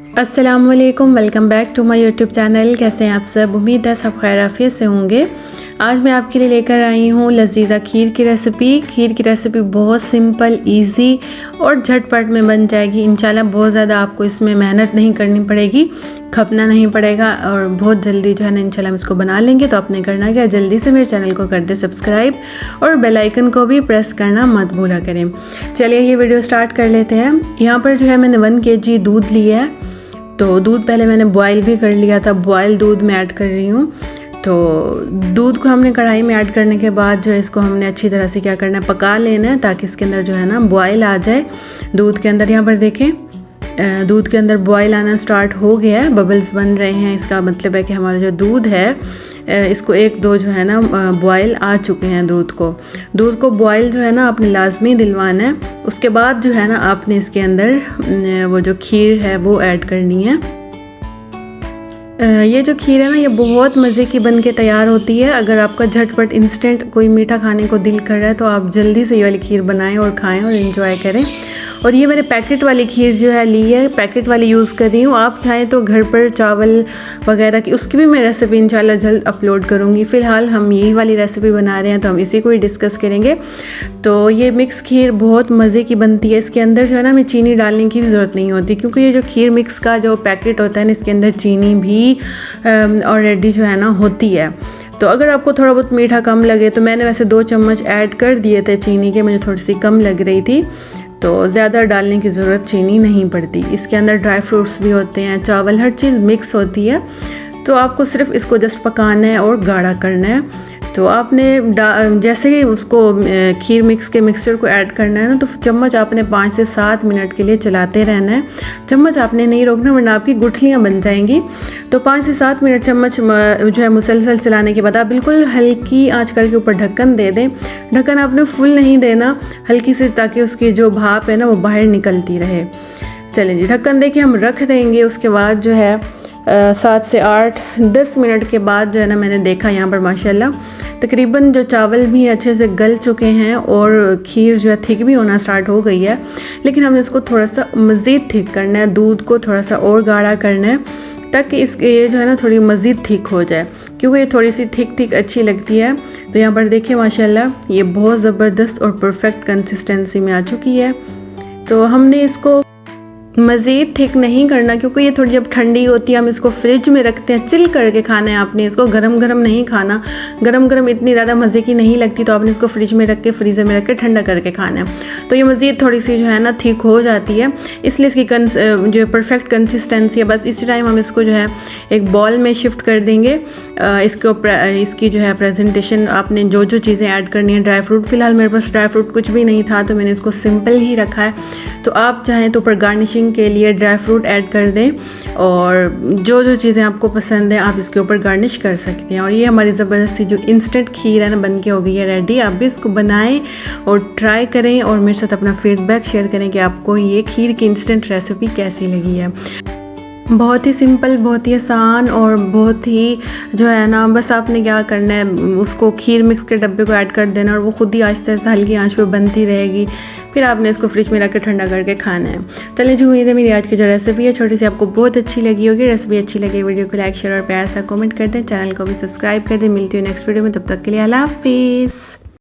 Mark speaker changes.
Speaker 1: अस्सलामुअलैकुम, welcome back to my YouTube channel. कैसे हैं आप सब? उम्मीद है सब खैर आफियत से होंगे। आज मैं आपके लिए लेकर आई हूँ लजीज़ा खीर की रेसिपी। खीर की रेसिपी बहुत सिंपल, इजी और झटपट में बन जाएगी इंशाल्लाह। बहुत ज़्यादा आपको इसमें मेहनत नहीं करनी पड़ेगी, खपना नहीं पड़ेगा और बहुत जल्दी जो है ना इंशाल्लाह हम इसको बना लेंगे। तो आपने करना क्या, जल्दी से मेरे चैनल को कर दे सब्सक्राइब और बेल आइकन को भी प्रेस करना मत भूला करें। चलिए ये वीडियो स्टार्ट कर लेते हैं। यहाँ पर जो है मैंने 1 kg दूध लिया है। तो दूध पहले मैंने बॉयल भी कर लिया था, बॉयल दूध में ऐड कर रही हूँ। तो दूध को हमने कढ़ाई में ऐड करने के बाद जो है इसको हमने अच्छी तरह से क्या करना है, पका लेना है ताकि इसके अंदर जो है ना बॉयल आ जाए दूध के अंदर। यहाँ पर देखें दूध के अंदर बॉयल आना स्टार्ट हो गया है, बबल्स बन रहे हैं। इसका मतलब है कि हमारा जो दूध है इसको 1-2 जो है ना बॉयल आ चुके हैं। दूध को बॉयल जो है ना आपने लाजमी दिलवाना है। उसके बाद जो है ना आपने इसके अंदर वो जो खीर है वो ऐड करनी है। ये जो खीर है ना ये बहुत मज़े की बन के तैयार होती है। अगर आपका झटपट इंस्टेंट कोई मीठा खाने को दिल कर रहा है तो आप जल्दी से ये वाली खीर बनाएं और खाएं और इन्जॉय करें। और ये मैंने पैकेट वाली खीर जो है ली है, पैकेट वाली यूज़ कर रही हूँ। आप चाहें तो घर पर चावल वगैरह की उसकी भी मैं रेसिपी इंशाल्लाह जल्द अपलोड करूँगी। फ़िलहाल हम यही वाली रेसिपी बना रहे हैं तो हम इसी को ही डिस्कस करेंगे। तो ये मिक्स खीर बहुत मज़े की बनती है। इसके अंदर जो है ना हमें चीनी डालने की भी ज़रूरत नहीं होती, क्योंकि ये जो खीर मिक्स का जो पैकेट होता है ना इसके अंदर चीनी भी ऑलरेडी जो है ना होती है। तो अगर आपको थोड़ा बहुत मीठा कम लगे तो मैंने वैसे 2 चम्मच ऐड कर दिए थे चीनी के, मुझे थोड़ी सी कम लग रही थी तो ज़्यादा डालने की ज़रूरत चीनी नहीं पड़ती। इसके अंदर ड्राई फ्रूट्स भी होते हैं, चावल, हर चीज़ मिक्स होती है। तो आपको सिर्फ इसको जस्ट पकाना है और गाढ़ा करना है। तो आपने जैसे ही उसको खीर मिक्स के मिक्सचर को ऐड करना है ना तो चम्मच आपने 5 से 7 मिनट के लिए चलाते रहना है। चम्मच आपने नहीं रोकना वरना आपकी गुठलियाँ बन जाएंगी। तो 5 से 7 मिनट चम्मच जो है मुसलसल चलाने के बाद आप बिल्कुल हल्की आंच करके ऊपर ढक्कन दे दें। ढक्कन आपने फुल नहीं देना, हल्की से, ताकि उसकी जो भाप है ना वो बाहर निकलती रहे। चलें जी, ढक्कन दे के हम रख देंगे। उसके बाद जो है 7 से 8-10 मिनट के बाद जो है ना मैंने देखा यहाँ पर माशाल्लाह तकरीबन जो चावल भी अच्छे से गल चुके हैं और खीर जो है थिक भी होना स्टार्ट हो गई है। लेकिन हमें इसको थोड़ा सा मज़ीद थिक करना है, दूध को थोड़ा सा और गाढ़ा करना है ताकि ये जो है ना थोड़ी मज़ीद थिक हो जाए, क्योंकि ये थोड़ी सी थिक अच्छी लगती है। तो यहाँ पर देखिए माशाल्लाह ये बहुत ज़बरदस्त और परफेक्ट कंसिस्टेंसी में आ चुकी है। तो हमने इसको मज़ीद थिक नहीं करना, क्योंकि ये थोड़ी जब ठंडी होती है हम इसको फ्रिज में रखते हैं, चिल करके खाना है आपने। इसको गरम गरम नहीं खाना, गरम गरम इतनी ज़्यादा मज़े की नहीं लगती। तो आपने इसको फ्रिज में रख के, फ्रीज़र में रख के ठंडा करके खाना है। तो ये मज़ीद थोड़ी सी जो है ना थिक हो जाती है, इसलिए इसकी जो परफेक्ट कंसिस्टेंसी है। बस इसी टाइम हम इसको जो है एक बॉल में शिफ्ट कर देंगे। इसकी जो है प्रेजेंटेशन आपने जो चीज़ें ऐड करनी है, ड्राई फ्रूट, फ़िलहाल मेरे पास ड्राई फ्रूट कुछ भी नहीं था तो मैंने इसको सिंपल ही रखा है। तो आप चाहें तो ऊपर गार्निशिंग के लिए ड्राई फ्रूट ऐड कर दें और जो चीज़ें आपको पसंद है आप इसके ऊपर गार्निश कर सकते हैं। और ये हमारी ज़बरदस्ती जो इंस्टेंट खीर है ना बन के हो गई है रेडी। आप भी इसको बनाएं और ट्राई करें और मेरे साथ अपना फीडबैक शेयर करें कि आपको ये खीर की इंस्टेंट रेसिपी कैसी लगी है। बहुत ही सिंपल, बहुत ही आसान और बहुत ही जो है ना बस आपने क्या करना है, उसको खीर मिक्स के डब्बे को ऐड कर देना और वो खुद ही आहिस्ता आहिस्ता हल्की आंच पे बनती रहेगी। फिर आपने इसको फ्रिज में रख के ठंडा करके खाना है। चलिए जी, उम्मीद है मेरी आज की जो रेसिपी है छोटी सी आपको बहुत अच्छी लगी होगी। रेसिपी अच्छी लगी वीडियो को लाइक, शेयर और प्यार सा कमेंट कर दें। चैनल को भी सब्सक्राइब कर दें। मिलती हूँ नेक्स्ट वीडियो में, तब तक के लिए अल्लाह हाफिज़।